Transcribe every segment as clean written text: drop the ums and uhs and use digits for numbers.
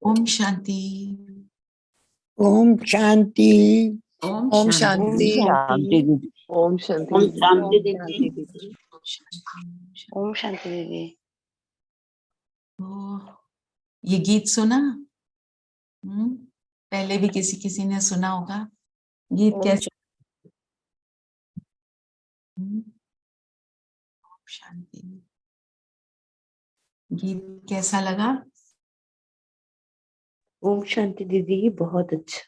ओम शांति। ओम शांति। ओम शांति। ओम शांति। ओम शांति दीदी। ओम शांति दीदी। तो ये गीत सुना? पहले भी किसी ने सुना होगा। गीत कैसा? शांति। गीत कैसा लगा? ओम शांति दीदी, बहुत अच्छा।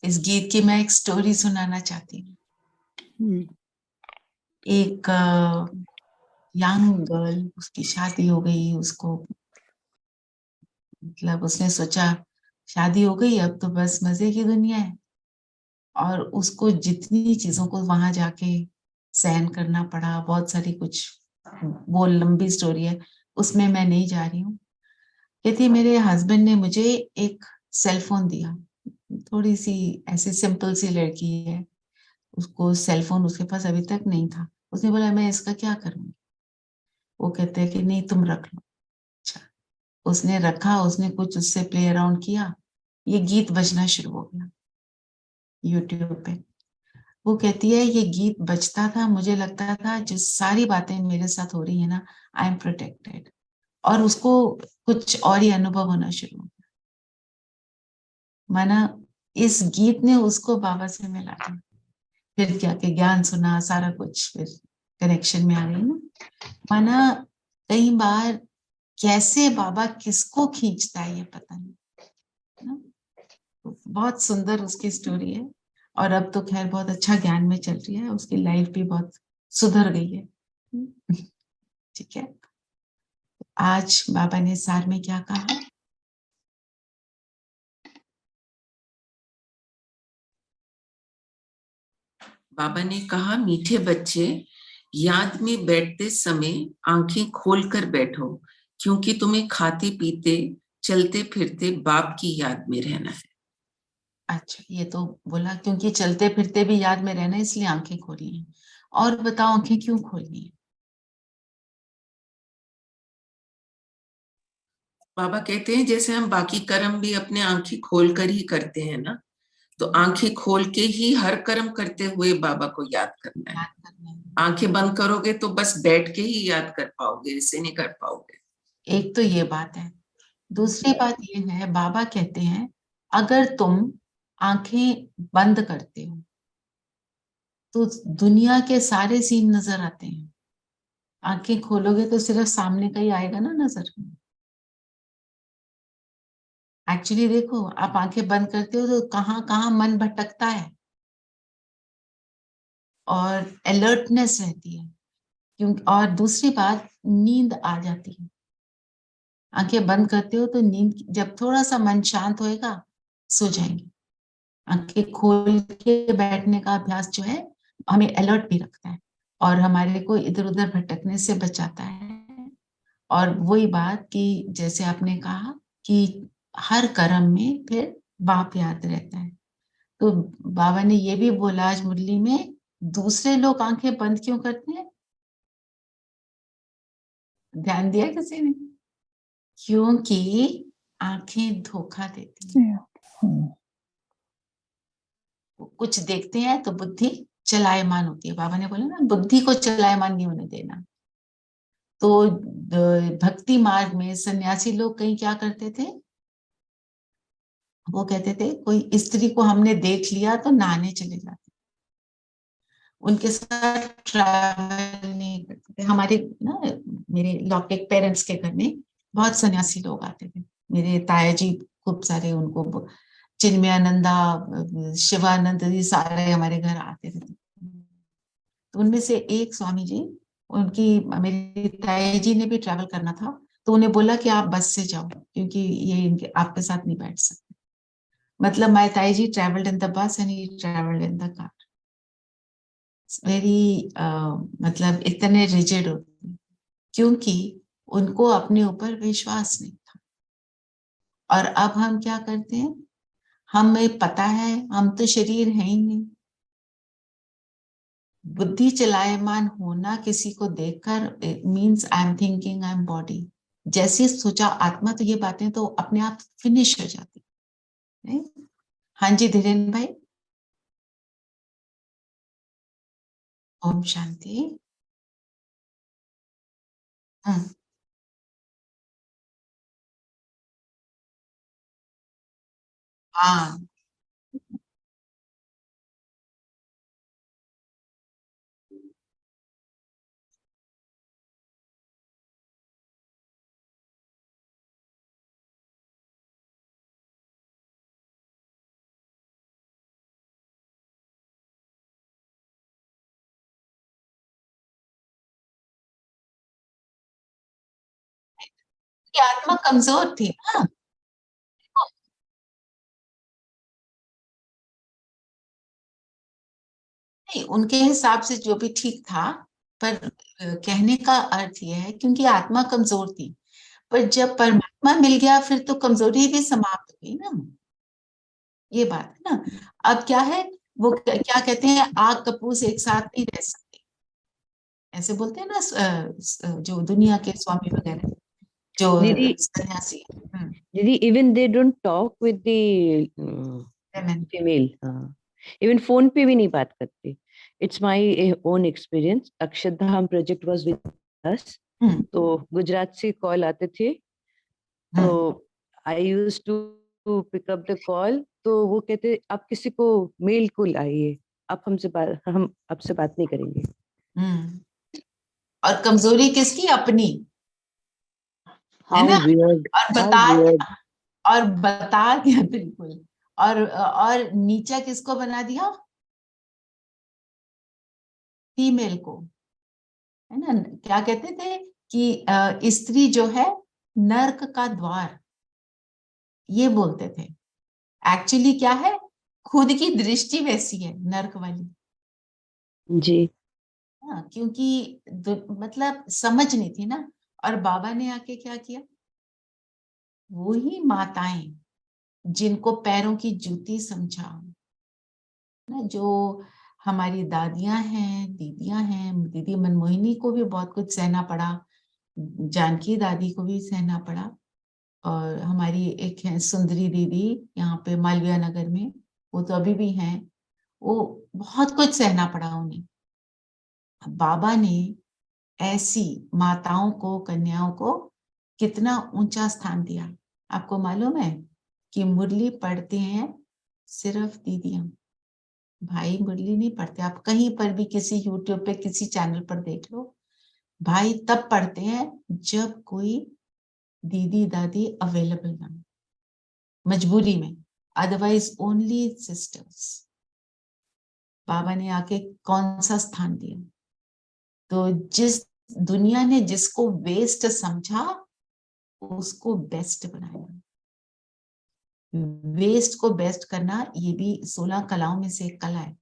इस गीत की मैं एक स्टोरी सुनाना चाहती हूँ। एक यंग गर्ल, उसकी शादी हो गई, उसको मतलब उसने सोचा शादी हो गई अब तो बस मजे की दुनिया है, और उसको जितनी चीजों को वहां जाके सहन करना पड़ा, बहुत सारी कुछ, वो लंबी स्टोरी है, उसमें मैं नहीं जा रही हूँ। कहती मेरे हस्बैंड ने मुझे एक सेल फोन दिया, थोड़ी सी ऐसी सिंपल सी लड़की है, उसको सेल फोन उसके पास अभी तक नहीं था। उसने बोला मैं इसका क्या करूँगी? वो कहते हैं कि नहीं तुम रख लो। अच्छा, उसने रखा, उसने कुछ उससे प्ले अराउंड किया, ये गीत बजना शुरू हो गया यूट्यूब पे। वो कहती है ये गीत बजता था, मुझे लगता था जो सारी बातें मेरे साथ हो रही है ना, आई एम प्रोटेक्टेड, और उसको कुछ और ही अनुभव होना शुरू हो गया। माना इस गीत ने उसको बाबा से मिला दिया, फिर क्या के ज्ञान सुना, सारा कुछ फिर कनेक्शन में आ गई ना। माना कई बार कैसे बाबा किसको खींचता है ये पता नहीं ना? तो बहुत सुंदर उसकी स्टोरी है, और अब तो खैर बहुत अच्छा ज्ञान में चल रही है, उसकी लाइफ भी बहुत सुधर गई है। ठीक है, आज बाबा ने सार में क्या कहा? बाबा ने कहा मीठे बच्चे, याद में बैठते समय आंखें खोलकर बैठो, क्योंकि तुम्हें खाते पीते चलते फिरते बाप की याद में रहना है। अच्छा, ये तो बोला क्योंकि चलते फिरते भी याद में रहना है, इसलिए आंखें खोली हैं। और बताओ आंखें क्यों खोलनी है? बाबा कहते हैं जैसे हम बाकी कर्म भी अपने आंखें खोल कर ही करते हैं ना, तो आंखें खोल के ही हर कर्म करते हुए बाबा को याद करना है। याद करना है। आंखें बंद करोगे तो बस बैठ के ही याद कर पाओगे, ऐसे नहीं कर पाओगे। एक तो ये बात है, दूसरी बात ये है, बाबा कहते हैं अगर तुम आंखें बंद करते हो तो दुनिया के सारे सीन नजर आते हैं, आंखें खोलोगे तो सिर्फ सामने का ही आएगा ना नजर। एक्चुअली देखो, आप आंखें बंद करते हो तो कहाँ कहाँ मन भटकता है, और अलर्टनेस रहती है, क्योंकि और दूसरी बात नींद आ जाती है। आंखें बंद करते हो तो नींद, जब थोड़ा सा मन शांत होएगा सो जाएंगे। आंखें खोल के बैठने का अभ्यास जो है हमें अलर्ट भी रखता है, और हमारे को इधर उधर भटकने से बचाता है। और वही बात कि जैसे आपने कहा कि हर कर्म में फिर बाप याद रहता है, तो बाबा ने ये भी बोला आज मुरली में, दूसरे लोग आंखें बंद क्यों करते हैं? ध्यान दिया किसी ने? क्योंकि आंखें धोखा देती हैं। कुछ देखते हैं तो बुद्धि चलायमान होती है, बाबा ने बोला ना बुद्धि को चलायमान नहीं होने देना। तो भक्ति मार्ग में सन्यासी लोग कहीं क्या करते थे, वो कहते थे कोई स्त्री को हमने देख लिया तो नहाने चले जाते, उनके साथ ट्रैवल नहीं करते थे। हमारे ना, मेरे लौकिक पेरेंट्स के घर में बहुत सन्यासी लोग आते थे, मेरे ताया जी खूब सारे, उनको चिन्मयानंदा, शिवानंद जी सारे हमारे घर आते थे। तो उनमें से एक स्वामी जी, उनकी, मेरी ताया जी ने भी ट्रैवल करना था, तो उन्हें बोला कि आप बस से जाओ क्योंकि ये इनके आपके साथ नहीं बैठ सकते। मतलब my tai ji travelled in the bus and he travelled in the car. Very मतलब इतने रिजिड होते, क्योंकि उनको अपने ऊपर विश्वास नहीं था। और अब हम क्या करते हैं, हमें पता है हम तो शरीर है ही नहीं। बुद्धि चलायमान होना किसी को देखकर means I am thinking I am body, जैसे सोचा आत्मा, तो ये बातें तो अपने आप फिनिश हो जाती है। हाँ जी धीरेन भाई। ओम शांति। हम्म, हाँ, कि आत्मा कमजोर थी ना। नहीं, उनके हिसाब से जो भी ठीक था, पर कहने का अर्थ यह है क्योंकि आत्मा कमजोर थी, पर जब परमात्मा मिल गया फिर तो कमजोरी भी समाप्त हो गई ना। ये बात है ना। अब क्या है, वो क्या कहते हैं, आग कपूस एक साथ नहीं रह सकते, ऐसे बोलते हैं ना जो दुनिया के स्वामी वगैरह, जो दीदी सन्यासी। दीदी even they don't talk with the women। female, हाँ, इवन फोन पे भी नहीं बात करते. It's my own experience. Akshardham project was with us. Hmm, तो गुजरात से कॉल आते थे, तो I used to pick up the call. तो वो कहते आप किसी को मेल को लाइए, आप हम आपसे बात नहीं करेंगे. हम्म। और कमजोरी किसकी? अपनी, है हाउ ना। वियर्ड, और हाउ बता वियर्ड. और बता दिया बिल्कुल। और नीचा किसको बना दिया? फीमेल को, है ना। क्या कहते थे कि स्त्री जो है नर्क का द्वार, ये बोलते थे। एक्चुअली क्या है, खुद की दृष्टि वैसी है नर्क वाली। जी. हाँ, क्योंकि मतलब समझ नहीं थी ना। और बाबा ने आके क्या किया, वो ही माताएं जिनको पैरों की जूती समझा ना, जो हमारी दादियां हैं, दीदियां हैं। दीदी मनमोहिनी को भी बहुत कुछ सहना पड़ा, जानकी दादी को भी सहना पड़ा, और हमारी एक है सुंदरी दीदी यहाँ पे मालवीय नगर में, वो तो अभी भी हैं। वो बहुत कुछ सहना पड़ा उन्हें। बाबा ने ऐसी माताओं को, कन्याओं को कितना ऊंचा स्थान दिया। आपको मालूम है कि मुरली पढ़ते हैं सिर्फ दीदियां, भाई मुरली नहीं पढ़ते। आप कहीं पर भी किसी यूट्यूब पे किसी चैनल पर देख लो, भाई तब पढ़ते हैं जब कोई दीदी दादी अवेलेबल ना हो, मजबूरी में, अदरवाइज ओनली सिस्टर्स। बाबा ने आके कौन सा स्थान दिया? तो जिस दुनिया ने जिसको वेस्ट समझा उसको बेस्ट बनाया। वेस्ट को बेस्ट करना ये भी 16 कलाओं में से एक कला है।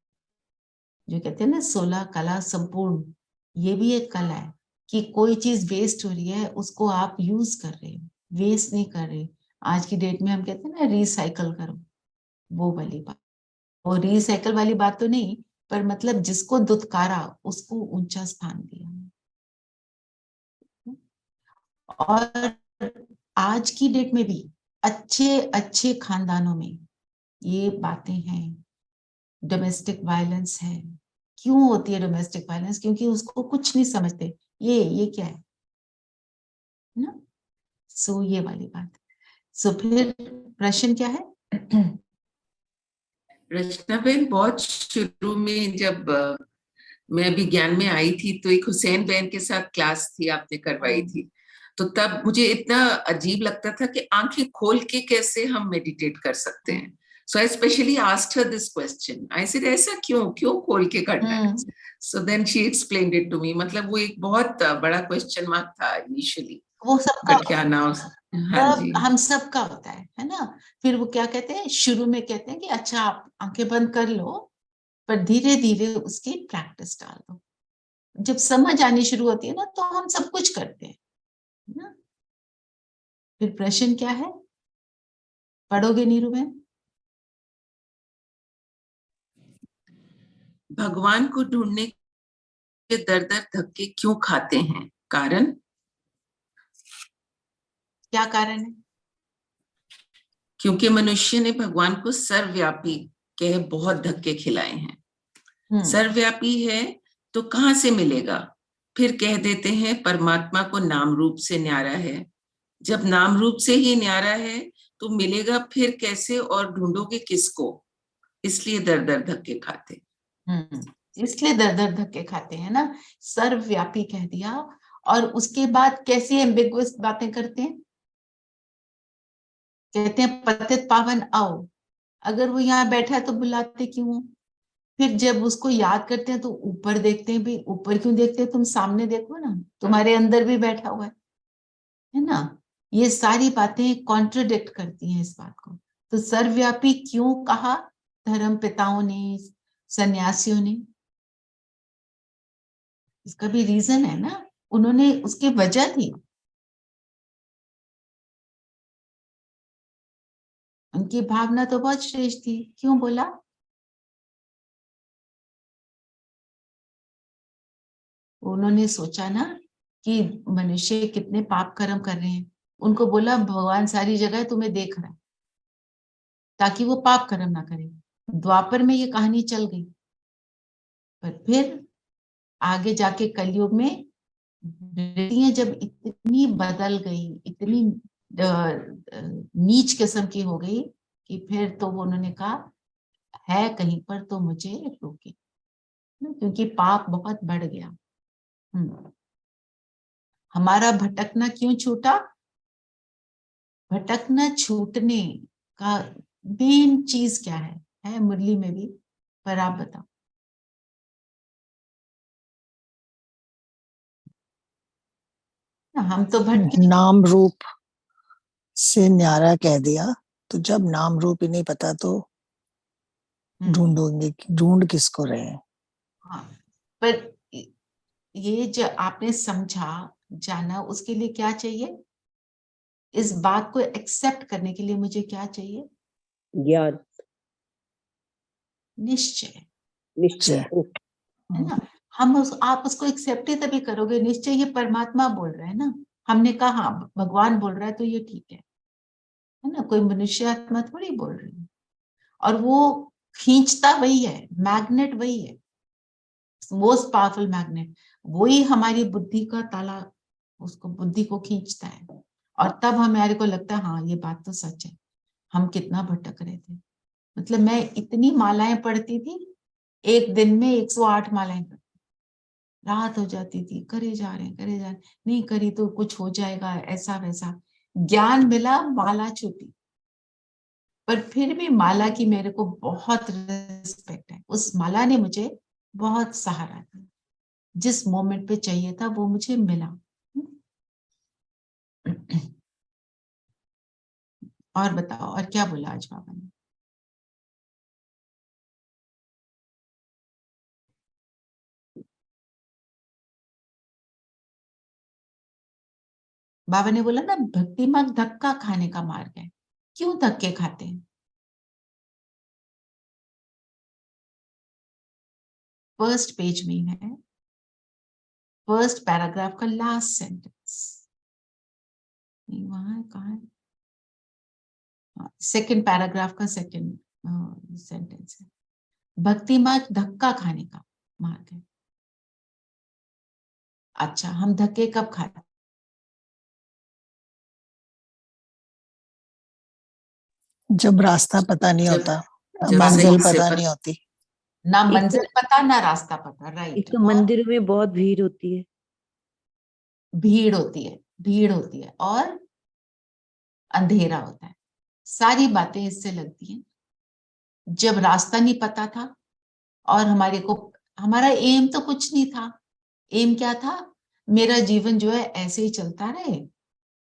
जो कहते हैं ना 16 कला संपूर्ण, ये भी एक कला है कि कोई चीज वेस्ट हो रही है उसको आप यूज कर रहे हो, वेस्ट नहीं कर रहे। आज की डेट में हम कहते हैं ना रिसाइकल करो, वो वाली बात। और रिसाइकल वाली बात तो नहीं, पर मतलब जिसको दुत्कारा उसको ऊंचा स्थान दिया। और आज की डेट में भी अच्छे अच्छे खानदानों में ये बातें हैं। डोमेस्टिक वायलेंस है। क्यों होती है डोमेस्टिक वायलेंस? क्योंकि उसको कुछ नहीं समझते, ये क्या है ना। सो ये वाली बात। सो फिर प्रश्न क्या है? रचना बहन, बहुत शुरू में जब मैं विज्ञान में आई थी तो एक हुसैन बहन के साथ क्लास थी, आपने करवाई थी, तो तब मुझे इतना अजीब लगता था कि आंखें खोल के कैसे हम मेडिटेट कर सकते हैं। So I specially asked her this question, I said ऐसा क्यों क्यों खोल के करना है? So then she explained it to me. मतलब वो एक बहुत बड़ा क्वेश्चन मार्क था इनिशियली, वो सबका बट क्या नाम। हाँ जी, हम सबका होता है ना। फिर वो क्या कहते हैं, शुरू में कहते हैं कि अच्छा आप आंखें बंद कर लो, पर धीरे धीरे उसकी प्रैक्टिस डाल दो। जब समझ आनी शुरू होती है ना तो हम सब कुछ करते हैं ना। फिर प्रश्न क्या है, पढ़ोगे नीरू बहन? भगवान को ढूंढने के दर दर धक्के क्यों खाते हैं? कारण? क्या कारण है? क्योंकि मनुष्य ने भगवान को सर्वव्यापी कह बहुत धक्के खिलाए हैं। सर्वव्यापी है तो कहां से मिलेगा? फिर कह देते हैं परमात्मा को नाम रूप से न्यारा है। जब नाम रूप से ही न्यारा है तो मिलेगा फिर कैसे, और ढूंढोगे किसको? इसलिए दर दर धक्के खाते। इसलिए दर दर धक्के खाते हैं ना। सर्वव्यापी कह दिया, और उसके बाद कैसी एम्बिगुअस बातें करते हैं। कहते हैं पतित पावन आओ, अगर वो यहाँ बैठा है तो बुलाते क्यों? फिर जब उसको याद करते हैं तो ऊपर देखते हैं, भी ऊपर क्यों देखते हैं? तुम सामने देखो ना, तुम्हारे अंदर भी बैठा हुआ है ना। ये सारी बातें कॉन्ट्रडिक्ट करती हैं इस बात को। तो सर्वव्यापी क्यों कहा धर्म पिताओं ने, सन्यासियों ने? इसका भी रीजन है ना, उन्होंने उसकी वजह थी, उनकी भावना तो बहुत श्रेष्ठ थी, क्यों बोला? उन्होंने सोचा ना कि मनुष्य कितने पाप कर्म कर रहे हैं, उनको बोला भगवान सारी जगह तुम्हें देख रहा है, ताकि वो पाप कर्म ना करे। द्वापर में ये कहानी चल गई, पर फिर आगे जाके कलयुग में वृत्तियां जब इतनी बदल गई, इतनी नीच किस्म की हो गई, कि फिर तो वो उन्होंने कहा है कहीं पर तो मुझे रोके, क्योंकि पाप बहुत बढ़ गया। हमारा भटकना क्यों छूटा? भटकना छूटने का मेन चीज क्या है मुरली में भी, पर आप बताओ। हम तो भटके, नाम रूप से न्यारा कह दिया, तो जब नाम रूप ही नहीं पता तो ढूंढोगे, ढूंढ किसको रहे हैं? हाँ, पर ये जो आपने समझा जाना, उसके लिए क्या चाहिए? इस बात को एक्सेप्ट करने के लिए मुझे क्या चाहिए? ज्ञान, निश्चय, निश्चय। है ना? आप उसको एक्सेप्ट ही तभी करोगे, निश्चय ये परमात्मा बोल रहा है ना, हमने कहा हाँ भगवान बोल रहा है तो ये ठीक है ना, कोई मनुष्य आत्मा थोड़ी बोल रही है। और वो खींचता वही है, मैग्नेट वही है, मोस्ट पावरफुल मैग्नेट, वही हमारी बुद्धि का ताला, उसको बुद्धि को खींचता है। और तब हमारे को लगता है हाँ ये बात तो सच है, हम कितना भटक रहे थे। मतलब मैं इतनी मालाएं पढ़ती थी, एक दिन में 108 मालाएं पढ़ती, रात हो जाती थी, करे जा रहे नहीं करी तो कुछ हो जाएगा, ऐसा वैसा। ज्ञान मिला, माला छूटी, पर फिर भी माला की मेरे को बहुत रिस्पेक्ट है। उस माला ने मुझे बहुत सहारा दिया, जिस मोमेंट पे चाहिए था वो मुझे मिला। और बताओ, और क्या बोला आज बाबा ने? बाबा ने बोला ना, भक्ति मार्ग धक्का खाने का मार्ग है। क्यों धक्के खाते हैं? फर्स्ट पेज में है, फर्स्ट पैराग्राफ का लास्ट सेंटेंस, नहीं वहां है, कहाँ है? सेकंड पैराग्राफ का सेकंड सेंटेंस है, भक्ति मार्ग धक्का खाने का मार्ग है। अच्छा, हम धक्के कब खाते? जब रास्ता पता नहीं जब होता, जब मंजिल सही से पता नहीं होती। ना एक मंजिल तो पता ना रास्ता पता, एक राइट। तो और मंदिर में बहुत भीड़ होती है, भीड़ होती है, भीड़ होती है, और अंधेरा होता है, सारी बातें इससे लगती हैं। जब रास्ता नहीं पता था और हमारे को, हमारा एम तो कुछ नहीं था। एम क्या था? मेरा जीवन जो है ऐसे ही चलता रहे,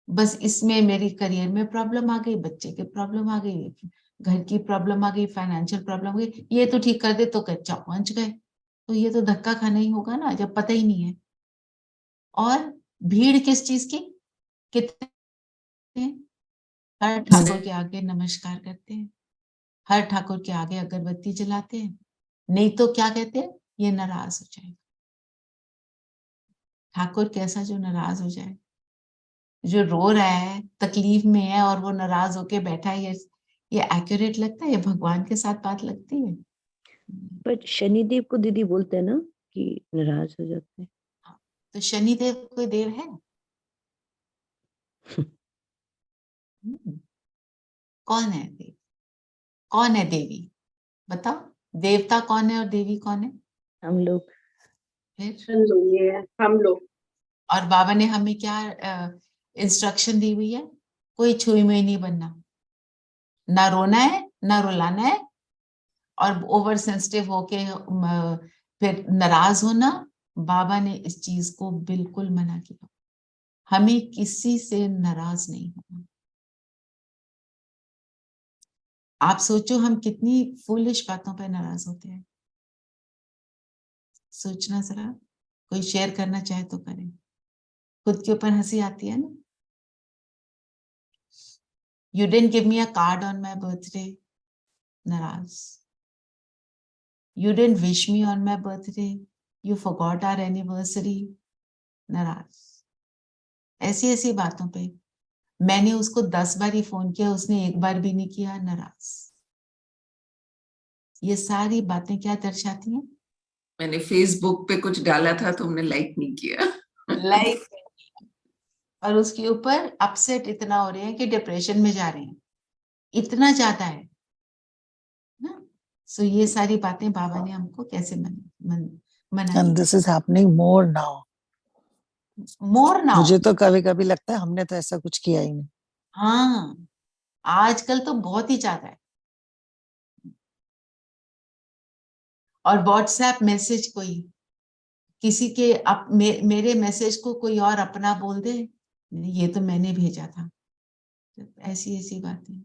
बस इसमें मेरी करियर में प्रॉब्लम आ गई, बच्चे के प्रॉब्लम आ गई, घर की प्रॉब्लम आ गई, फाइनेंशियल प्रॉब्लम आ गई, ये तो ठीक कर दे तो कच्चा पहुंच गए। तो ये तो धक्का खाना ही होगा ना, जब पता ही नहीं है। और भीड़ किस चीज की? कितने हर ठाकुर के आगे नमस्कार करते हैं, हर ठाकुर के आगे अगरबत्ती जलाते हैं, नहीं तो क्या कहते हैं? ये नाराज हो जाएगा। ठाकुर कैसा जो नाराज हो जाए, जो रो रहा है, तकलीफ में है, और वो नाराज होके बैठा है, ये एक्यूरेट लगता है? ये भगवान के साथ बात लगती है? पर शनिदेव को दीदी बोलते हैं ना कि नाराज हो जाते हैं। तो शनिदेव कोई देव है? कौन है देव? कौन है देवी? बताओ, देवता कौन है और देवी कौन है? हम लोग फिर हम लोग और बाबा ने हमें क्या इंस्ट्रक्शन दी हुई है? कोई छुई मुई नहीं बनना, ना रोना है ना रुलाना है, और ओवर सेंसिटिव होके फिर नाराज होना। बाबा ने इस चीज को बिल्कुल मना किया, हमें किसी से नाराज नहीं होना। आप सोचो हम कितनी फूलिश बातों पर नाराज होते हैं, सोचना जरा। कोई शेयर करना चाहे तो करें। खुद के ऊपर हंसी आती है ना। You didn't give me a card on my birthday, नाराज। You didn't wish me on my birthday, you forgot our anniversary, नाराज। ऐसी ऐसी बातों पे मैंने उसको 10 बार ही फोन किया, उसने एक बार भी नहीं किया, नाराज। ये सारी बातें क्या दर्शाती हैं? मैंने फेसबुक पे कुछ डाला था, तुमने लाइक नहीं किया। लाइक और उसके ऊपर अपसेट इतना हो रहे हैं कि डिप्रेशन में जा रहे हैं, इतना ज्यादा है ना। सो ये सारी बातें बाबा ने हमको कैसे मना And की। this is happening more now. More now. मुझे तो कभी कभी लगता है हमने तो ऐसा कुछ किया ही नहीं। हाँ, आजकल तो बहुत ही ज्यादा है। और व्हाट्सएप मैसेज कोई किसी के मेरे मैसेज को कोई और अपना बोल दे, ये तो मैंने भेजा था, ऐसी ऐसी बातें।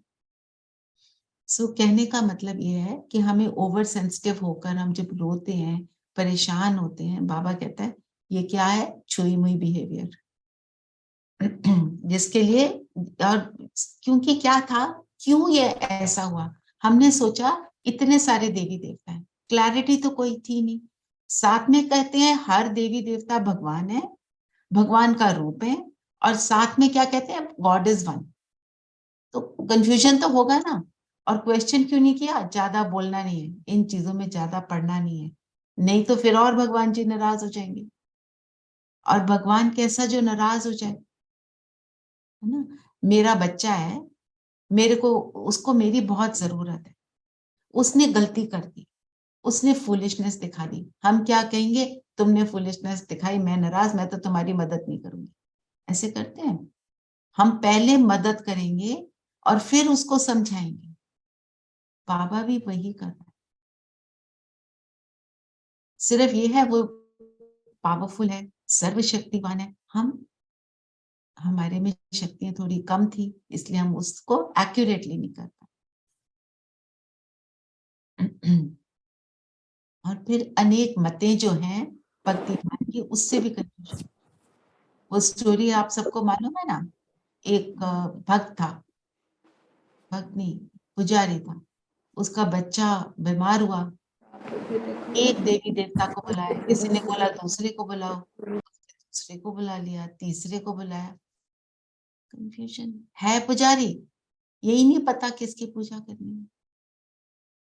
सो कहने का मतलब ये है कि हमें ओवर सेंसिटिव होकर हम जब रोते हैं, परेशान होते हैं, बाबा कहता है ये क्या है, छुई मुई बिहेवियर। जिसके लिए, और क्योंकि क्या था, क्यों ये ऐसा हुआ, हमने सोचा इतने सारे देवी देवता हैं, क्लैरिटी तो कोई थी नहीं। साथ में कहते हैं हर देवी देवता भगवान है, भगवान का रूप है, और साथ में क्या कहते हैं, गॉड इज वन। तो कंफ्यूजन तो होगा ना। और क्वेश्चन क्यों नहीं किया, ज्यादा बोलना नहीं है, इन चीजों में ज्यादा पढ़ना नहीं है, नहीं तो फिर और भगवान जी नाराज हो जाएंगे। और भगवान कैसा जो नाराज हो जाए, है ना। मेरा बच्चा है, मेरे को, उसको मेरी बहुत जरूरत है, उसने गलती कर दी, उसने फूलिशनेस दिखा दी, हम क्या कहेंगे, तुमने फूलिशनेस दिखाई, मैं नाराज, मैं तो तुम्हारी मदद नहीं करूंगी। ऐसे करते हैं हम, पहले मदद करेंगे और फिर उसको समझाएंगे। बाबा भी वही कर रहा है, सिर्फ ये है वो पावरफुल है, सर्वशक्तिवान है, हम हमारे में शक्तियां थोड़ी कम थी, इसलिए हम उसको एक्यूरेटली नहीं कर पाए। और फिर अनेक मतें जो हैं भक्तिमान की, उससे भी कंफ्यूजन। वो स्टोरी आप सबको मालूम है ना, एक भक्त था, भक्त नहीं, पुजारी था, उसका बच्चा बीमार हुआ, एक देवी देवता को बुलाया, किसी ने बोला दूसरे को बुलाओ, दूसरे को बुला लिया, तीसरे को बुलाया। कंफ्यूजन है, पुजारी यही नहीं पता किसकी पूजा करनी है,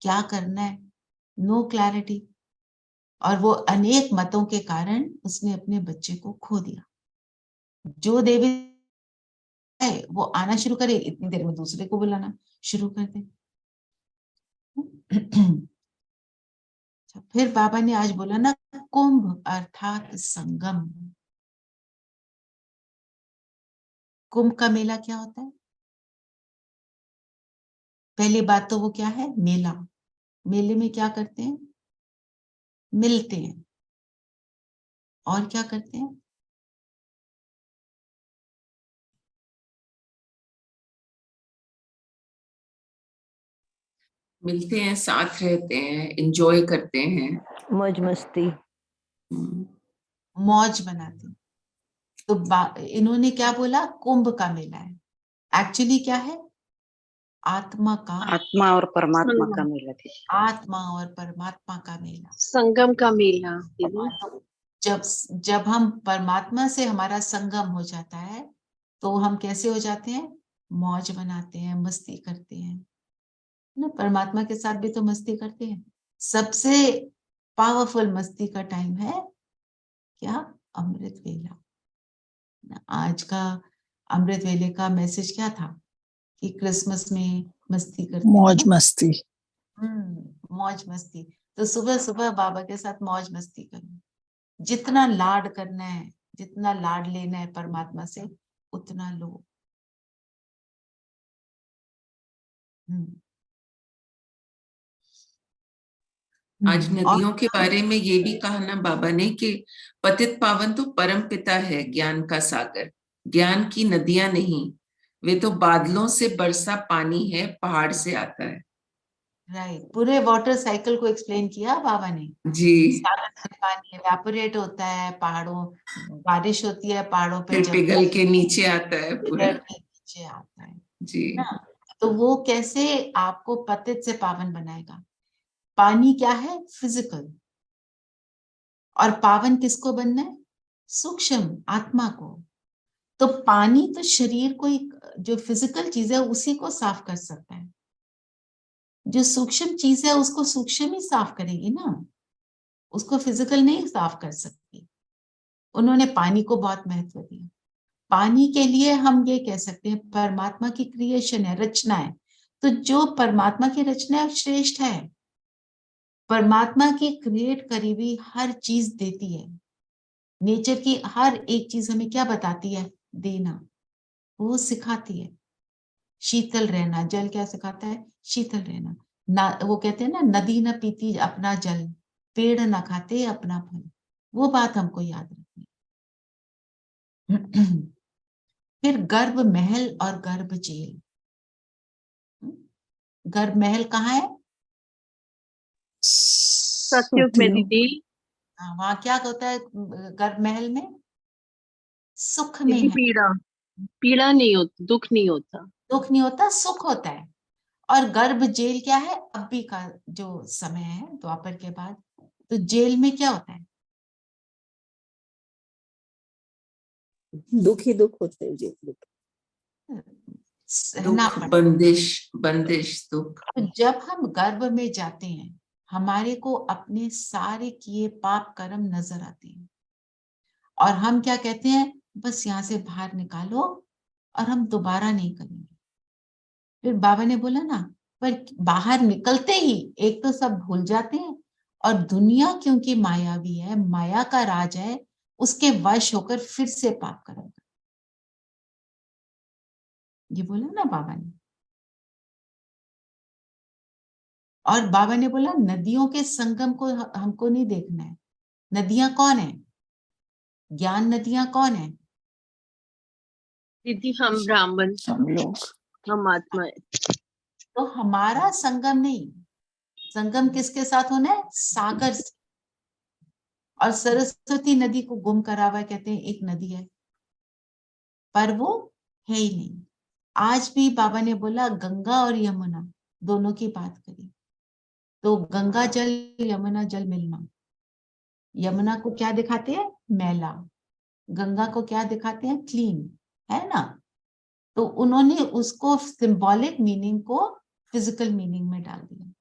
क्या करना है, नो क्लैरिटी। और वो अनेक मतों के कारण उसने अपने बच्चे को खो दिया। जो देवी है वो आना शुरू करे, इतनी देर में दूसरे को बुलाना शुरू कर दे। फिर बाबा ने आज बोला ना, कुंभ अर्थात संगम। कुंभ का मेला क्या होता है? पहली बात तो वो क्या है, मेला। मेले में क्या करते हैं, मिलते हैं, और क्या करते हैं, मिलते हैं, साथ रहते हैं, एंजॉय करते हैं, मौज मस्ती। मौज बनाते हैं। तो इन्होंने क्या बोला, कुंभ का मेला है, एक्चुअली क्या है, आत्मा का, आत्मा और परमात्मा का संगम। मेला थी। आत्मा और परमात्मा का मेला। संगम का मेला दीदी। तो जब जब हम परमात्मा से हमारा संगम हो जाता है, तो हम कैसे हो जाते हैं, मौज बनाते हैं, मस्ती करते हैं ना। परमात्मा के साथ भी तो मस्ती करते हैं। सबसे पावरफुल मस्ती का टाइम है क्या, अमृत वेला। आज का अमृत वेले का मैसेज क्या था, कि क्रिसमस में मस्ती करते हैं मौज ना? मस्ती। मौज मस्ती। तो सुबह सुबह बाबा के साथ मौज मस्ती करो, जितना लाड करना है, जितना लाड लेना है परमात्मा से, उतना लो। आज और नदियों के बारे में ये भी कहा ना बाबा ने कि पतित पावन तो परम पिता है, ज्ञान का सागर, ज्ञान की नदियां नहीं, वे तो बादलों से बरसा पानी है, पहाड़ से आता है। राइट, पूरे वाटर साइकिल को एक्सप्लेन किया बाबा ने। जी, सागर में पानी एवेपोरेट होता है, पहाड़ों, बारिश होती है पहाड़ों पे, फिर जब पिघल के नीचे आता है पूरा। पिघल के नीचे आता है जी, ना। तो वो कैसे आपको पतित से पावन बनाएगा? पानी क्या है? फिजिकल। और पावन किसको बनना है? सूक्ष्म आत्मा को। तो पानी तो शरीर को, जो फिजिकल चीज है उसी को साफ कर सकता है। जो सूक्ष्म चीज है उसको सूक्ष्म ही साफ करेगी ना, उसको फिजिकल नहीं साफ कर सकती। उन्होंने पानी को बहुत महत्व दिया। पानी के लिए हम ये कह सकते हैं परमात्मा की क्रिएशन है, रचना है। तो जो परमात्मा की रचना है श्रेष्ठ है। परमात्मा की क्रिएट करी हुई हर चीज देती है। नेचर की हर एक चीज हमें क्या बताती है? देना। वो सिखाती है शीतल रहना। जल क्या सिखाता है? शीतल रहना ना। वो कहते हैं ना, नदी न पीती अपना जल, पेड़ न खाते अपना फल। वो बात हमको याद रखनी। फिर गर्भ महल और गर्भ जेल। गर्भ महल कहाँ है? सतयुग में दीदी। वहां क्या होता है? गर्भ महल में सुख में दीदी है। पीड़ा, पीड़ा नहीं होती, दुख नहीं होता। दुख नहीं होता, सुख होता है। और गर्भ जेल क्या है? अभी का जो समय है द्वापर के बाद, तो जेल में क्या होता है? दुख ही दुख होते हैं जी, दुख। सहना दुख, पड़ता बंदिश, बंदिश, दुख। है। तो जब हम गर्भ में जाते हैं, हमारे को अपने सारे किए पाप कर्म नजर आते हैं। और हम क्या कहते हैं? बस यहाँ से बाहर निकालो और हम दोबारा नहीं करेंगे। फिर बाबा ने बोला ना, पर बाहर निकलते ही एक तो सब भूल जाते हैं, और दुनिया क्योंकि मायावी है, माया का राज है, उसके वश होकर फिर से पाप करेगा। ये बोला ना बाबा ने। और बाबा ने बोला नदियों के संगम को हमको नहीं देखना है। नदियां कौन है? ज्ञान नदियां कौन है? दीदी हम ब्राह्मण, हम लोग हम आत्मा है। तो हमारा संगम नहीं, संगम किसके साथ होना है? सागर से। और सरस्वती नदी को गुम करा हुआ है, कहते हैं एक नदी है, पर वो है ही नहीं। आज भी बाबा ने बोला गंगा और यमुना दोनों की बात करी, तो गंगा जल यमुना जल मिलना। यमुना को क्या दिखाते हैं? मैला। गंगा को क्या दिखाते हैं? क्लीन, है ना। तो उन्होंने उसको सिंबॉलिक मीनिंग को फिजिकल मीनिंग में डाल दिया।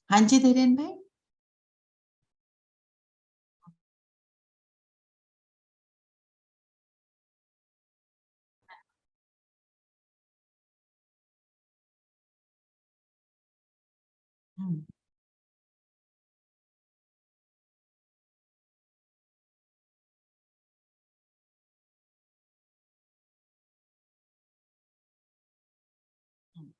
हाँ जी धीरेन भाई। हम्म, हम्म।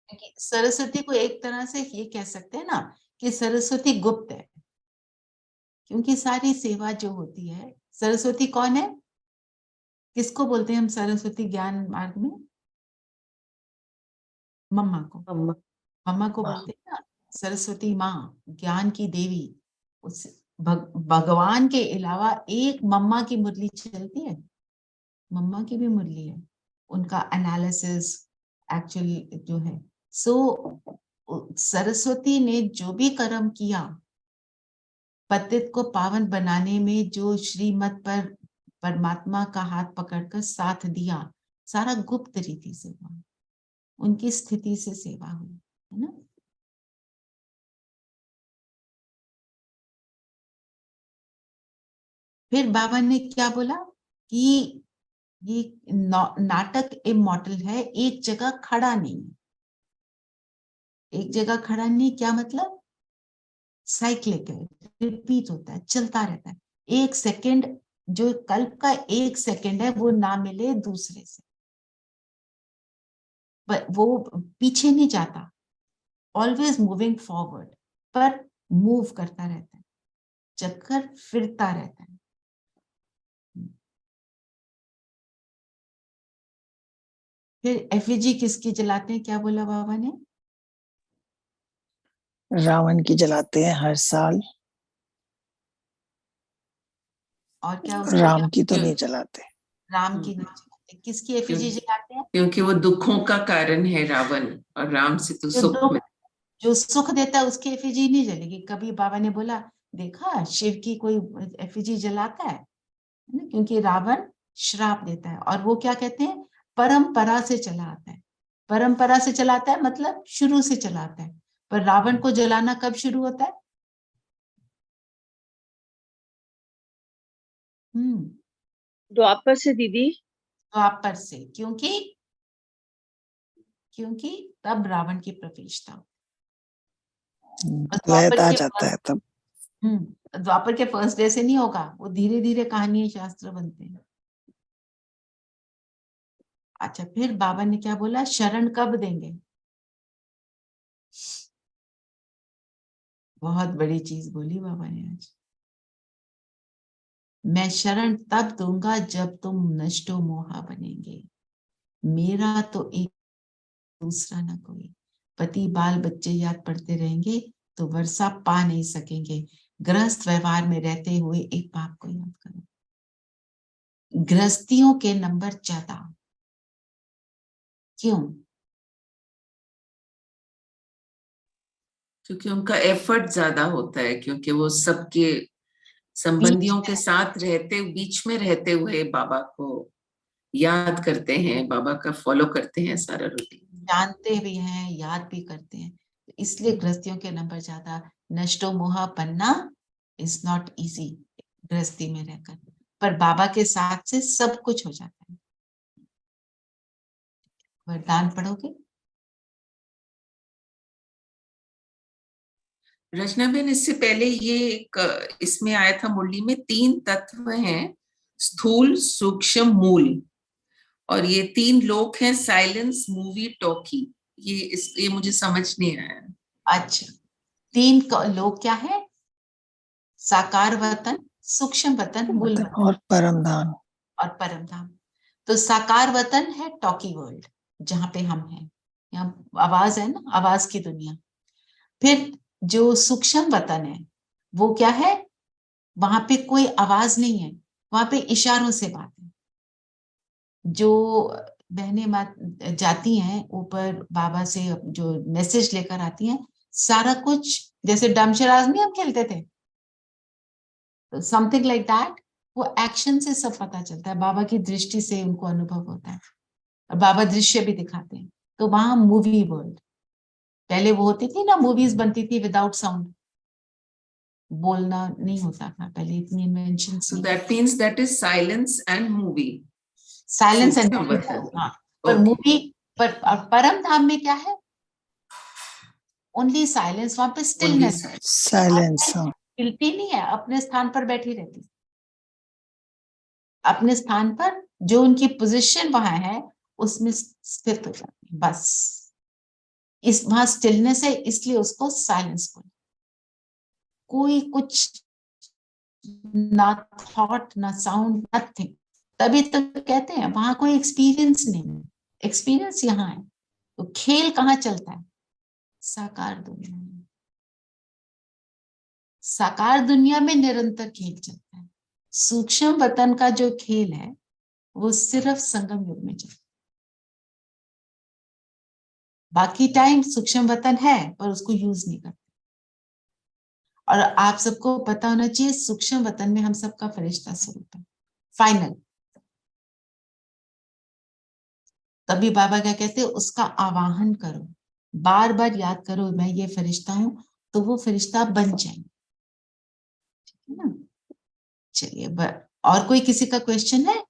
देखिए, सरस्वती को एक तरह से ये कह सकते हैं ना कि सरस्वती गुप्त है, क्योंकि सारी सेवा जो होती है। सरस्वती कौन है? किसको बोलते हैं हम सरस्वती ज्ञान मार्ग में? मम्मा को। अम्मा। मम्मा को बोलते हैं ना सरस्वती माँ, ज्ञान की देवी। उस भगवान के अलावा एक मम्मा की मुरली चलती है। मम्मा की भी मुरली है, उनका एनालिसिस एक्चुअल जो है। सो सरस्वती ने जो भी कर्म किया, पतित को पावन बनाने में जो श्रीमत पर परमात्मा का हाथ पकड़कर साथ दिया, सारा गुप्त रीति से हुआ, उनकी स्थिति से सेवा हुई, है ना। फिर बाबा ने क्या बोला कि ये नाटक इमॉर्टल है, एक जगह खड़ा नहीं। एक जगह खड़ा नहीं क्या मतलब? साइक्लिक है, रिपीट होता है, चलता रहता है। एक सेकंड, जो कल्प का एक सेकंड है वो ना मिले दूसरे से। वो पीछे नहीं जाता, ऑलवेज मूविंग फॉरवर्ड, पर मूव करता रहता है, चक्कर फिरता रहता है। फिर एफिजी किसकी जलाते हैं, क्या बोला बाबा ने? रावण की जलाते हैं हर साल, और क्या उसको राम की तो नहीं जलाते। राम की नहीं जलाते, किसकी एफिजी जलाते हैं? क्योंकि वो दुखों का कारण है रावण, और राम से तो सुख में। जो सुख देता है उसकी एफिजी नहीं जलेगी। कभी बाबा ने बोला देखा शिव की कोई एफिजी जलाता है ना, क्योंकि रावण श्राप देता है। और वो क्या कहते हैं, परंपरा से चला आता है। परंपरा से चलाता है मतलब शुरू से चलाता है। पर रावण को जलाना कब शुरू होता है? द्वापर से दीदी। द्वापर से, क्योंकि तब रावण की प्रवेशता। द्वैत आ जाता है तब। द्वापर के फर्स्ट डे से नहीं होगा, वो धीरे धीरे कहानी शास्त्र बनते हैं। अच्छा, फिर बाबा ने क्या बोला, शरण कब देंगे? बहुत बड़ी चीज बोली बाबा ने आज। मैं शरण तब दूंगा जब तुम नष्टो मोहा बनेंगे, मेरा तो एक दूसरा ना कोई। पति बाल बच्चे याद पड़ते रहेंगे तो वर्षा पा नहीं सकेंगे। गृहस्थ व्यवहार में रहते हुए एक बाप को याद करो। गृहस्थियों के नंबर ज्यादा क्यों? क्योंकि उनका एफर्ट ज्यादा होता है, क्योंकि वो सबके संबंधियों के साथ रहते, बीच में रहते हुए बाबा को याद करते हैं, बाबा का फॉलो करते हैं सारा रूटीन, जानते भी हैं, याद भी करते हैं। इसलिए गृहस्थियों के नंबर ज्यादा। नष्टो मोहा बनना इज नॉट इजी गृहस्थी में रहकर, पर बाबा के साथ से सब कुछ हो जाता है। वरदान पढ़ोगे? रचना बेन, इससे पहले ये एक इसमें आया था मुरली में, 3 तत्व हैं, स्थूल सूक्ष्म मूल, और ये 3 लोक हैं, साइलेंस मूवी टॉकी। ये मुझे समझ नहीं आया। अच्छा, 3 लोग क्या है? साकार वतन, सूक्ष्म वतन, मूल वतन और परम धाम। और परम धाम। तो साकार वतन है टॉकी वर्ल्ड, जहां पे हम हैं, यहाँ आवाज है ना, आवाज की दुनिया। फिर जो सूक्ष्म वतन है वो क्या है? वहां पे कोई आवाज नहीं है, वहां पे इशारों से बात है। जो बहनें जाती हैं ऊपर बाबा से, जो मैसेज लेकर आती हैं, सारा कुछ जैसे डमशराज नहीं हम खेलते थे, समथिंग लाइक दैट। वो एक्शन से सब पता चलता है, बाबा की दृष्टि से उनको अनुभव होता है, और बाबा दृश्य भी दिखाते हैं। तो वहां मूवी वर्ल्ड, पहले वो होती थी ना, मूवीज बनती थी विदाउट साउंड, बोलना नहीं होता था पहले, इतनी invention. So that means that is silence and movie. Silence and हाँ, पर मूवी, पर परम धाम में क्या है? ओनली साइलेंस, वहां पे स्टिलनेस, साइलेंस। हिलती नहीं है, अपने स्थान पर बैठी रहती, अपने स्थान पर जो उनकी पोजीशन वहां है उसमें स्थित हो जाती है, बस। इस वहां स्टिलनेस है, इसलिए उसको साइलेंस बोलते। कोई कुछ ना थॉट ना साउंड, नथिंग। तभी तो कहते हैं वहां कोई एक्सपीरियंस नहीं, एक्सपीरियंस यहाँ है। तो खेल कहाँ चलता है? साकार दुनिया में। साकार दुनिया में निरंतर खेल चलता है। सूक्ष्म वतन का जो खेल है वो सिर्फ संगम युग में चलता है। बाकी टाइम सूक्ष्म वतन है पर उसको यूज नहीं करते। और आप सबको पता होना चाहिए, सूक्ष्म वतन में हम सबका फरिश्ता स्वरूप है, फाइनल। तभी बाबा क्या कहते हैं, उसका आवाहन करो, बार बार याद करो मैं ये फरिश्ता हूं, तो वो फरिश्ता बन जाएंगे, ठीक है ना। चलिए, और कोई किसी का क्वेश्चन है?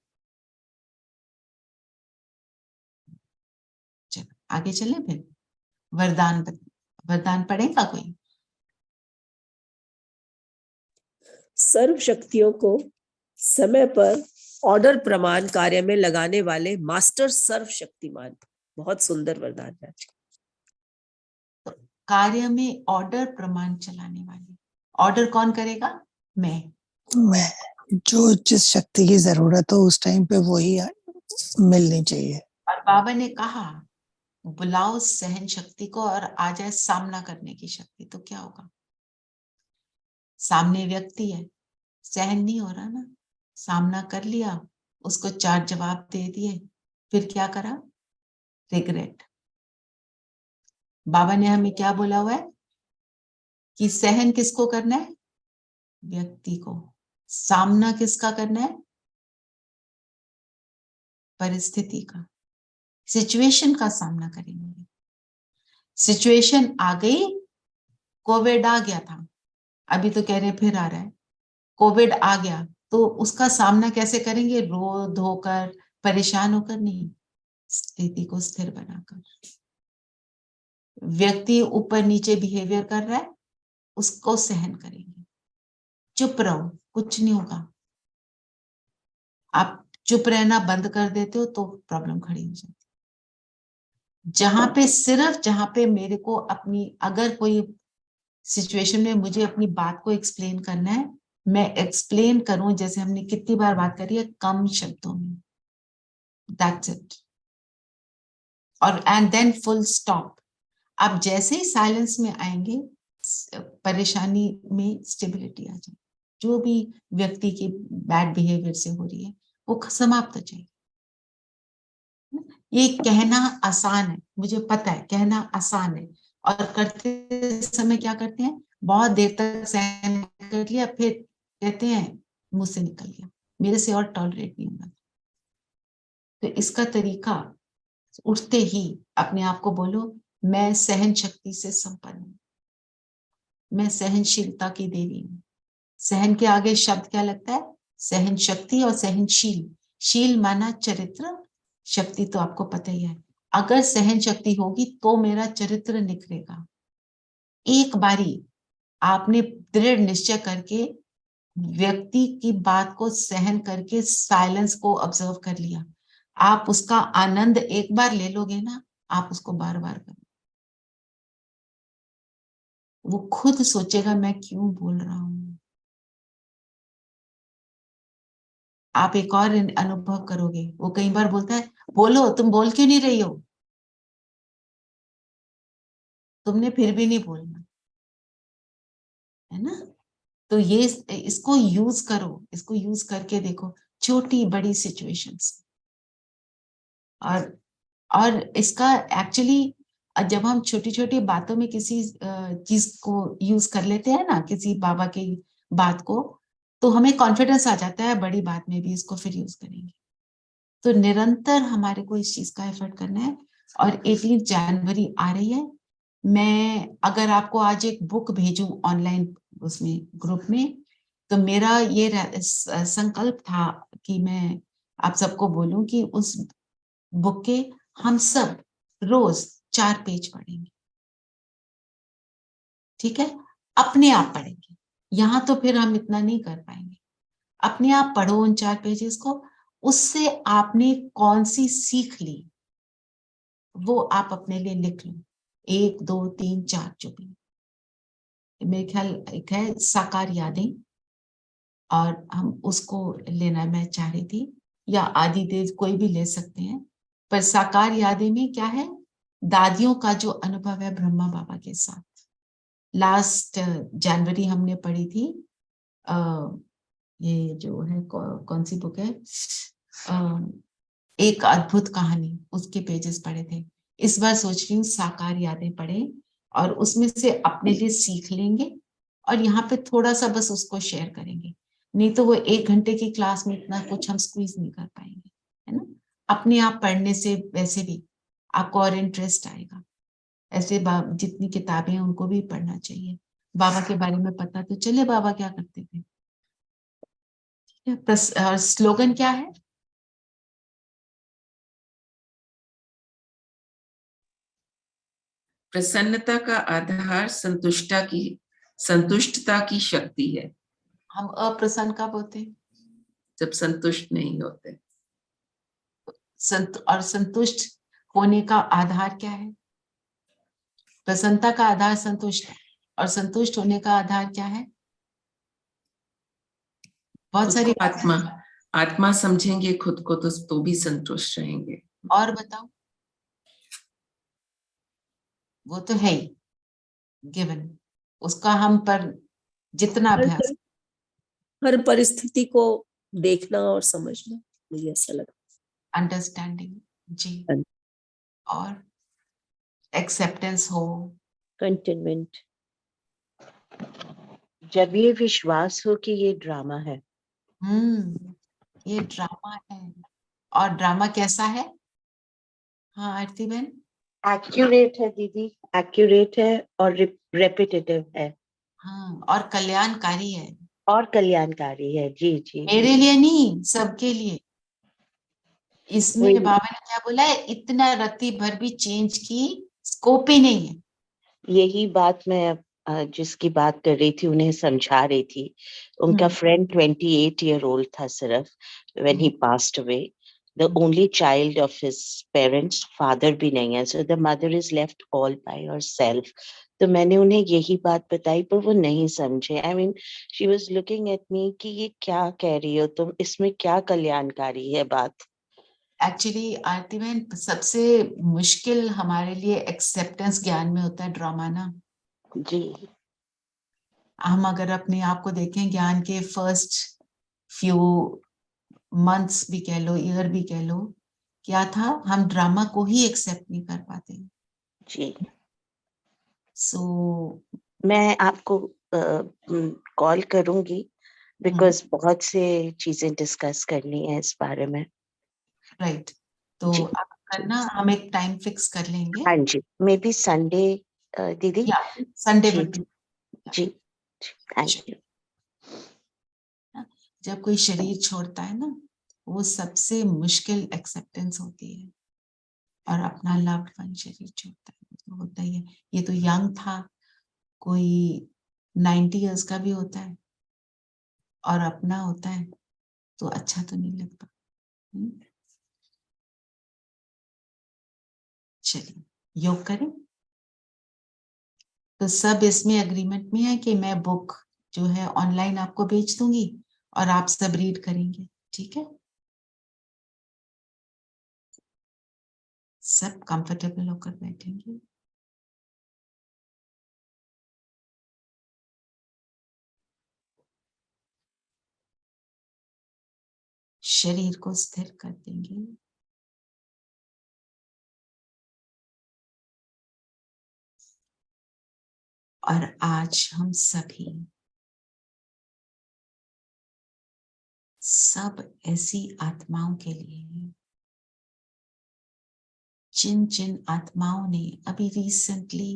चलो आगे चले फिर। वरदान पढ़ेगा कोई? सर्व शक्तियों को समय पर ऑर्डर प्रमाण कार्य में लगाने वाले मास्टर सर्वशक्तिमान। बहुत सुंदर वरदान है। कार्य में ऑर्डर प्रमाण चलाने वाली, ऑर्डर कौन करेगा? मैं जो जिस शक्ति की जरूरत हो उस टाइम पे वही मिलनी चाहिए। और बाबा ने कहा बुलाओ सहन शक्ति को और आ जाए सामना करने की शक्ति। तो क्या होगा? सामने व्यक्ति है, सहन नहीं हो रहा ना, सामना कर लिया, उसको 4 जवाब दे दिए, फिर क्या करा? रिग्रेट। बाबा ने हमें क्या बोला हुआ है कि सहन किसको करना है? व्यक्ति को। सामना किसका करना है? परिस्थिति का, सिचुएशन का सामना करेंगे। सिचुएशन आ गई, कोविड आ गया था, अभी तो कह रहे फिर आ रहा है, कोविड आ गया तो उसका सामना कैसे करेंगे? रो धोकर, परेशान होकर नहीं, स्थिति को स्थिर बनाकर। व्यक्ति ऊपर नीचे बिहेवियर कर रहा है, उसको सहन करेंगे। चुप रहो, कुछ नहीं होगा। आप चुप रहना बंद कर देते हो तो प्रॉब्लम खड़ी हो जाती है। जहां पे मेरे को अपनी, अगर कोई सिचुएशन में मुझे अपनी बात को एक्सप्लेन करना है, मैं एक्सप्लेन करूं, जैसे हमने कितनी बार बात करी है, कम शब्दों में, दैट्स इट, और एंड देन फुल स्टॉप। आप जैसे ही साइलेंस में आएंगे, परेशानी में स्टेबिलिटी आ जाए। जो भी व्यक्ति की बैड बिहेवियर से हो रही है वो समाप्त हो जाएगी। ये कहना आसान है, मुझे पता है कहना आसान है, और करते समय क्या करते हैं? बहुत देर तक सहन कर लिया, फिर कहते हैं मुझसे निकल गया, मेरे से और टॉलरेट नहीं होगा। तो इसका तरीका, उठते ही अपने आप को बोलो मैं सहन शक्ति से संपन्न हूं, मैं सहनशीलता की देवी हूं। सहन के आगे शब्द क्या लगता है? सहन शक्ति और सहनशील। शील माना चरित्र, शक्ति तो आपको पता ही है। अगर सहन शक्ति होगी तो मेरा चरित्र निखरेगा। एक बारी आपने दृढ़ निश्चय करके व्यक्ति की बात को सहन करके साइलेंस को ऑब्जर्व कर लिया, आप उसका आनंद एक बार ले लोगे ना, आप उसको बार बार करो। वो खुद सोचेगा मैं क्यों बोल रहा हूं। आप एक और अनुभव करोगे, वो कई बार बोलता है बोलो, तुम बोल क्यों नहीं रही हो? तुमने फिर भी नहीं बोलना, है ना? तो ये इसको यूज करो, इसको यूज करके देखो छोटी बड़ी सिचुएशंस। और इसका एक्चुअली जब हम छोटी छोटी बातों में किसी चीज को यूज कर लेते हैं ना, किसी बाबा की बात को, तो हमें कॉन्फिडेंस आ जाता है बड़ी बात में भी इसको फिर यूज करेंगे। तो निरंतर हमारे को इस चीज का एफर्ट करना है। और 18 जनवरी आ रही है। मैं अगर आपको आज एक बुक भेजूं ऑनलाइन उसमें ग्रुप में, तो मेरा ये संकल्प था कि मैं आप सबको बोलूं कि उस बुक के हम सब रोज 4 पेज पढ़ेंगे। ठीक है? अपने आप पढ़ेंगे, यहाँ तो फिर हम इतना नहीं कर पाएंगे। अपने आप पढ़ो उन 4 पेजेस को, उससे आपने कौन सी सीख ली वो आप अपने लिए लिख लो। 1 2 3 4 जो भी। मेरे ख्याल एक है साकार यादें, और हम उसको लेना मैं चाह रही थी, या आदि देव कोई भी ले सकते हैं। पर साकार यादें में क्या है? दादियों का जो अनुभव है ब्रह्मा बाबा के साथ। लास्ट जनवरी हमने पढ़ी थी ये जो है कौन सी बुक है, एक अद्भुत कहानी, उसके पेजेस पढ़े थे। इस बार सोच रही हूँ साकार यादें पढ़े, और उसमें से अपने लिए सीख लेंगे, और यहाँ पे थोड़ा सा बस उसको शेयर करेंगे। नहीं तो वो 1 घंटे की क्लास में इतना कुछ हम स्क्वीज नहीं कर पाएंगे, है ना? अपने आप पढ़ने से वैसे भी आपको और इंटरेस्ट आएगा। ऐसे जितनी किताबें हैं उनको भी पढ़ना चाहिए। बाबा के बारे में पता तो चले बाबा क्या करते थे। स्लोगन क्या है? प्रसन्नता का आधार संतुष्टता की शक्ति है। हम अप्रसन्न कब होते? जब संतुष्ट नहीं होते। और संतुष्ट होने का आधार क्या है? प्रसन्नता का आधार संतुष्ट, और संतुष्ट होने का आधार क्या है? बहुत खुद सारी को आत्मा आत्मा समझेंगे खुद को तो भी संतुष्ट रहेंगे। और बताओ, वो तो है ही गिवन, उसका हम पर जितना हर अभ्यास। हर परिस्थिति को देखना और समझना, मुझे ऐसा लगता अंडरस्टैंडिंग जी, है। और एक्सेप्टेंस हो। कंटेनमेंट, जब ये विश्वास हो कि ये ड्रामा है। ये ड्रामा है, और ड्रामा कैसा है? हाँ आरती बहन। एक्यूरेट है दीदी, एक्यूरेट है और रेपिटेटिव है हाँ, और कल्याणकारी है, और कल्याणकारी है। जी जी मेरे लिए नहीं, सबके लिए। इसमें वही बाबा ने क्या बोला है, इतना रत्ती भर भी चेंज की स्कोप ही नहीं है। यही बात मैं जिसकी बात कर रही थी उन्हें समझा रही थी। उनका फ्रेंड 28 year old था सिर्फ when he passed away, the only child of his parents, father भी नहीं है, so the mother is left all by herself. तो मैंने उन्हें यही बात बताई पर वो नहीं समझे। I mean, she was looking at me कि ये क्या कह रही हो तुम, इसमें क्या कल्याणकारी है बात। एक्चुअली आरती बहन, सबसे मुश्किल हमारे लिए एक्सेप्टेंस ज्ञान में होता है ड्रामा ना। जी हम अगर अपने आप को देखें, ज्ञान के फर्स्ट फ्यू मंथ्स भी कह लो, ईयर भी कह लो, क्या था, हम ड्रामा को ही एक्सेप्ट नहीं कर पाते। जी सो मैं आपको कॉल करूंगी बिकॉज बहुत से चीजें डिस्कस करनी है इस बारे में। राइट, तो जी आप करना, हम एक टाइम फिक्स कर लेंगे। हाँ जी, मे बी संडे दीदी। या संडे जी बट जी थैंक यू। जब कोई शरीर छोड़ता है ना, वो सबसे मुश्किल एक्सेप्टेंस होती है, और अपना लव्ड वन शरीर छोड़ता है तो होता ही है। ये तो यंग था, कोई 90 इयर्स का भी होता है और अपना होता है, तो अच्छा तो नहीं लगता। चलिए योग करें। तो सब इसमें एग्रीमेंट में है कि मैं बुक जो है ऑनलाइन आपको भेज दूंगी और आप सब रीड करेंगे, ठीक है? सब कंफर्टेबल होकर बैठेंगे। शरीर को स्थिर कर देंगे। और आज हम सभी सब ऐसी आत्माओं के लिए, जिन जिन आत्माओं ने अभी रिसेंटली,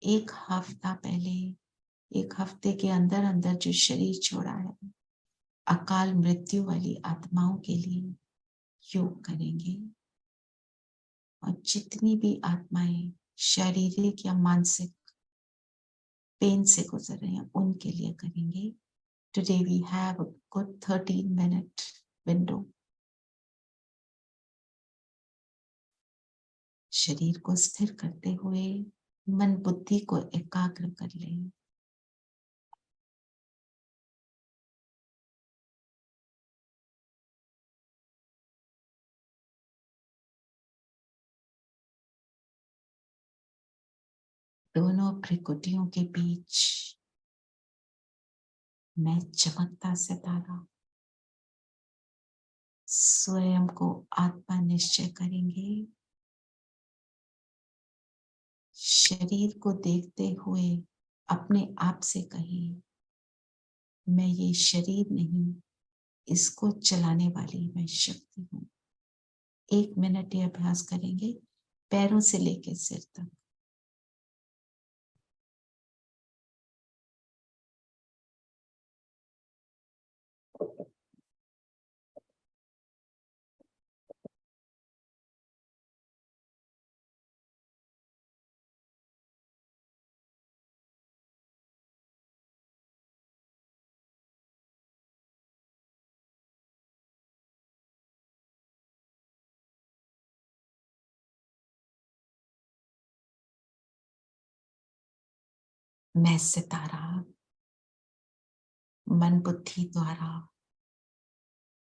एक हफ्ता पहले, एक हफ्ते के अंदर अंदर जो शरीर छोड़ा है, अकाल मृत्यु वाली आत्माओं के लिए योग करेंगे। और जितनी भी आत्माएं शारीरिक या मानसिक पेन से गुजर रहे हैं, उनके लिए करेंगे। Today we have a good 13-minute window. शरीर को स्थिर करते हुए मन बुद्धि को एकाग्र कर लें। दोनों भ्रिकुटियों के बीच मैं चमकता सितारा स्वयं को आत्मा निश्चय करेंगे। शरीर को देखते हुए अपने आप से कहें, मैं ये शरीर नहीं, इसको चलाने वाली मैं शक्ति हूँ। 1 मिनट ये अभ्यास करेंगे, पैरों से लेकर सिर तक। मैं सितारा मन बुद्धि द्वारा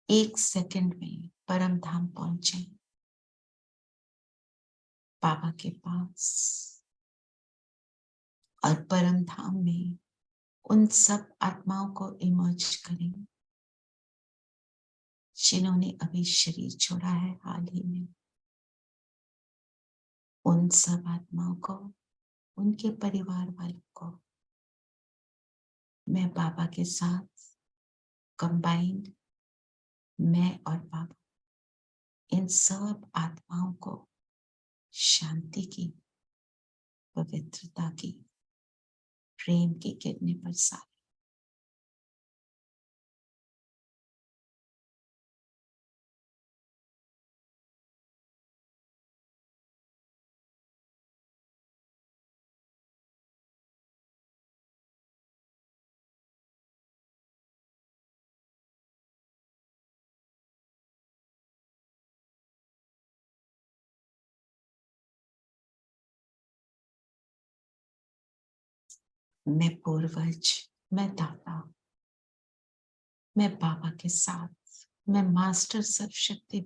1 सेकंड में परम धाम पहुंचे, बाबा के पास, और परम धाम में उन सब आत्माओं को इमर्ज करें जिन्होंने अभी शरीर छोड़ा है हाल ही में। उन सब आत्माओं को, उनके परिवार वालों को मैं बाबा के साथ कंबाइंड, मैं और बाबा इन सब आत्माओं को शांति की, पवित्रता की, प्रेम की किरणें बरसा। मैं पूर्वज, मैं दाता, मैं बाबा के साथ, मैं मास्टर सर्वशक्ति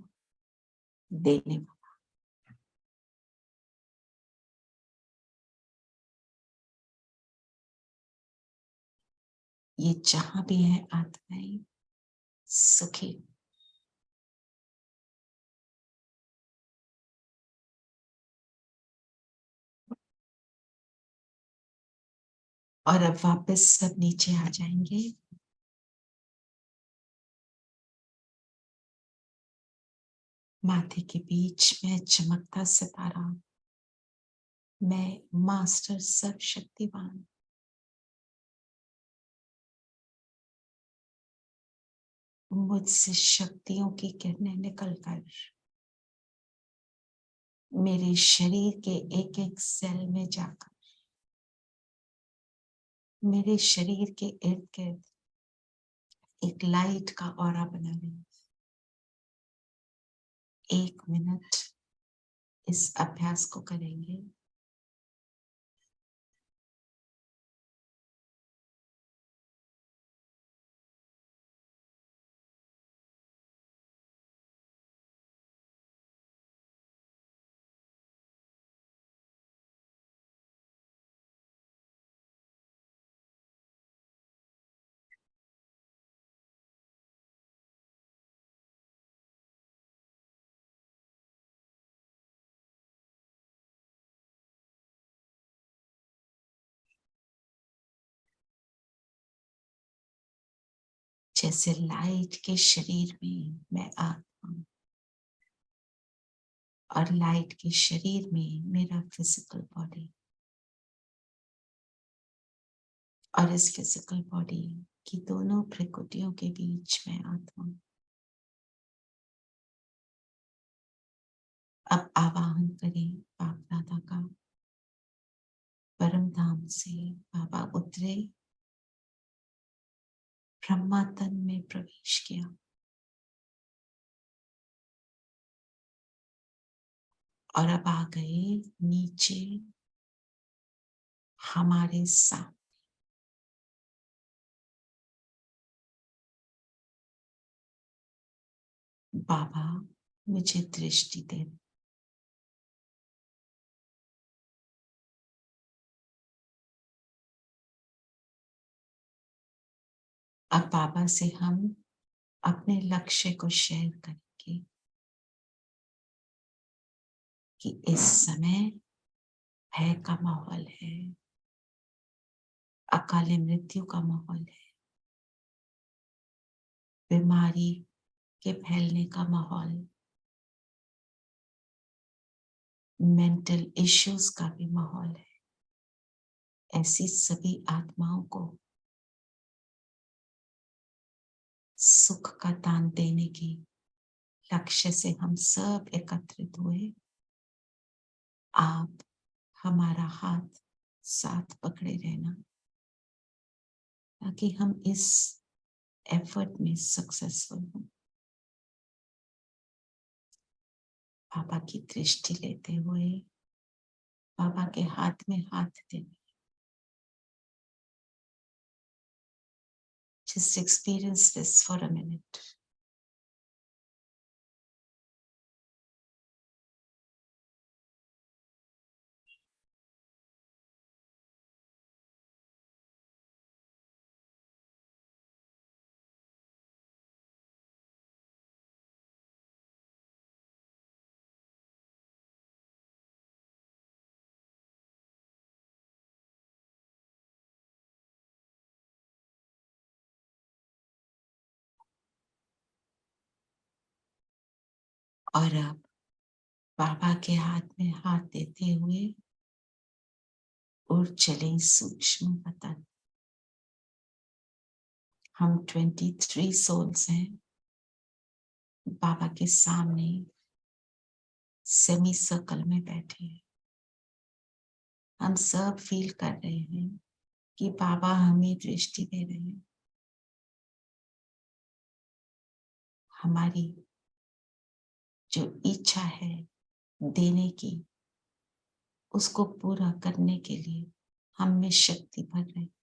देने वाला। ये जहां भी है आत्माएं सुखी, और अब वापस सब नीचे आ जाएंगे। माथे के बीच में चमकता सितारा, मैं मास्टर सर्वशक्तिवान, मुझसे शक्तियों की किरणें निकलकर मेरे शरीर के एक एक सेल में जाकर मेरे शरीर के इर्द गिर्द एक लाइट का ऑरा बना रही। 1 मिनट इस अभ्यास को करेंगे। जैसे लाइट के शरीर में मैं आत्मा हूं और लाइट के शरीर में मेरा फिजिकल बॉडी, और इस फिजिकल बॉडी की दोनों प्रकृतियों के बीच में आत्मा। अब आवाहन करें बाप दादा का, परम धाम से बाबा उतरे, ब्रह्मा तन में प्रवेश किया और अब आ गए नीचे हमारे साथ। बाबा मुझे दृष्टि दे। अब बाबा से हम अपने लक्ष्य को शेयर करेंगे कि इस समय भय का माहौल है, अकाले मृत्यु का माहौल है, बीमारी के फैलने का माहौल, मेंटल इश्यूज का भी माहौल है। ऐसी सभी आत्माओं को सुख का दान देने की लक्ष्य से हम सब एकत्रित हुए। आप हमारा हाथ साथ पकड़े रहना ताकि हम इस एफर्ट में सक्सेसफुल हों। बाबा की दृष्टि लेते हुए बाबा के हाथ में हाथ देना। Just experience this for a minute. और अब बाबा के हाथ में हाथ देते हुए उड़ चले सूक्ष्म वतन। हम 23 सोल्स हैं बाबा के सामने सेमी सर्कल में बैठे हैं। हम सब फील कर रहे हैं कि बाबा हमें दृष्टि दे रहे हैं। हमारी जो इच्छा है देने की, उसको पूरा करने के लिए हम में शक्ति भर रहे हैं।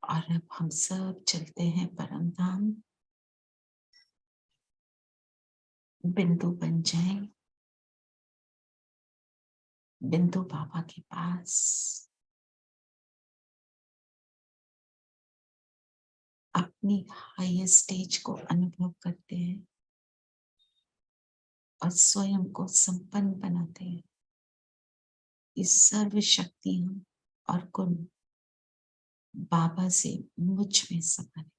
और अब हम सब चलते हैं परम धाम। बिंदु बन जाए, बिंदु बाबा के पास अपनी हाईएस्ट स्टेज को अनुभव करते हैं और स्वयं को संपन्न बनाते हैं। इस सर्व शक्तियां और गुण बाबा से मुझ में समान।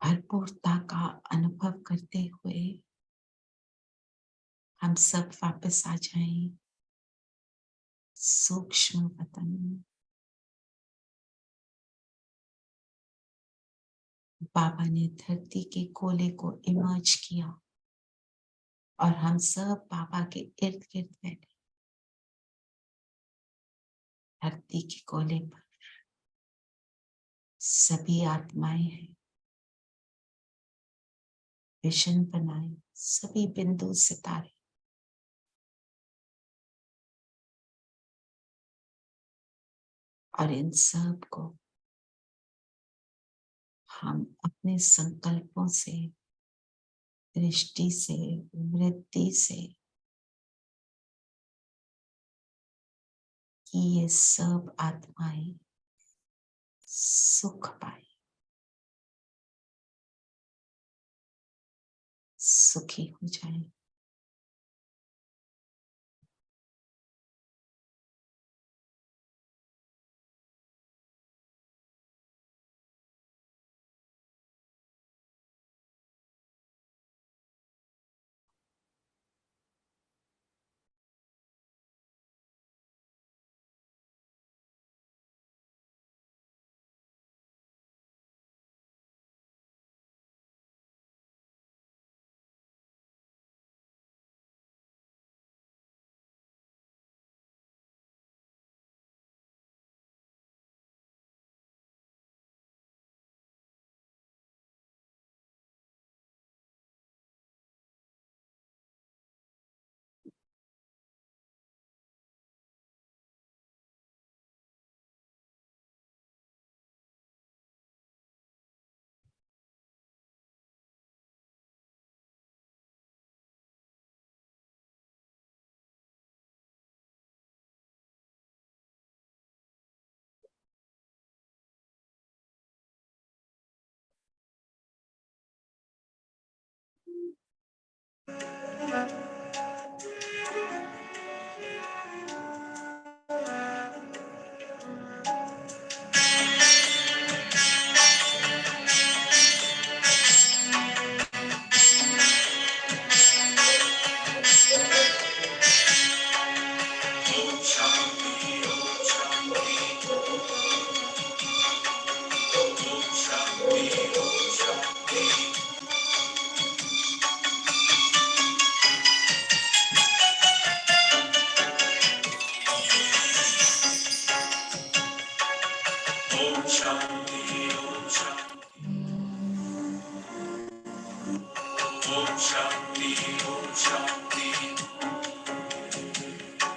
भरपूरता का अनुभव करते हुए हम सब वापस आ जाएं सूक्ष्म वतन में। बाबा ने धरती के कोले को इमर्ज किया और हम सब बाबा के इर्द गिर्द बैठे। धरती के कोले पर सभी आत्माएं हैं। विजन बनाए सभी बिंदु सितारे। और इन सब को हम अपने संकल्पों से, दृष्टि से, वृत्ति से कि ये सब आत्माएं सुख पाए, सुखी हो जाए।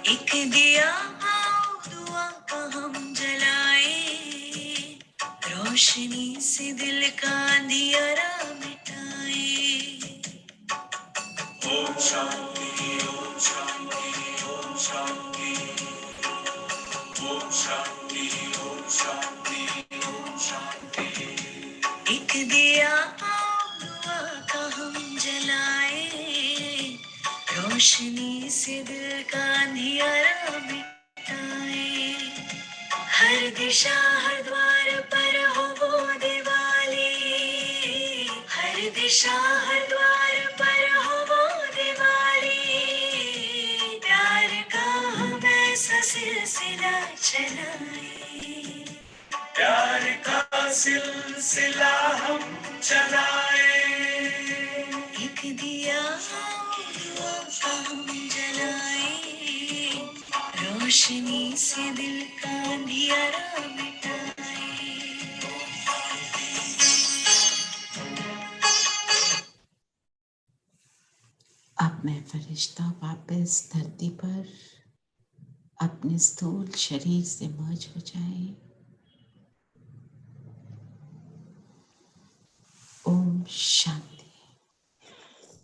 एक दिया आओ दुआ का हम जलाए, रोशनी से दिल का अंधियारा मिटाए। ओम शांति ओम शांति ओम शांति ओम शांति ओम शांति ओम शांति। एक दिया आओ दुआ का हम जलाए, रोशनी से दिल का अंधियारा मिटाए। हर दिशा हर द्वार पर हो वो दिवाली, हर दिशा हर द्वार पर हो वो दिवाली। प्यार का हम ऐसा सिलसिला चलाए, प्यार का सिलसिला हम चलाए। एक दिया दुआ का हम जलाए, रोशनी से दिल का अंधियारा मिटाए। अब मैं फरिश्ता वापस धरती पर अपने स्थूल शरीर से मर्ज हो जाए। ओम शांति।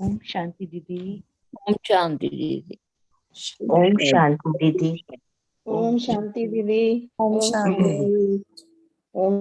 ओम शांति दीदी। ओम शांति दीदी। ओम शांति दीदी। ओम शांति दीदी। ओम शांति। ओम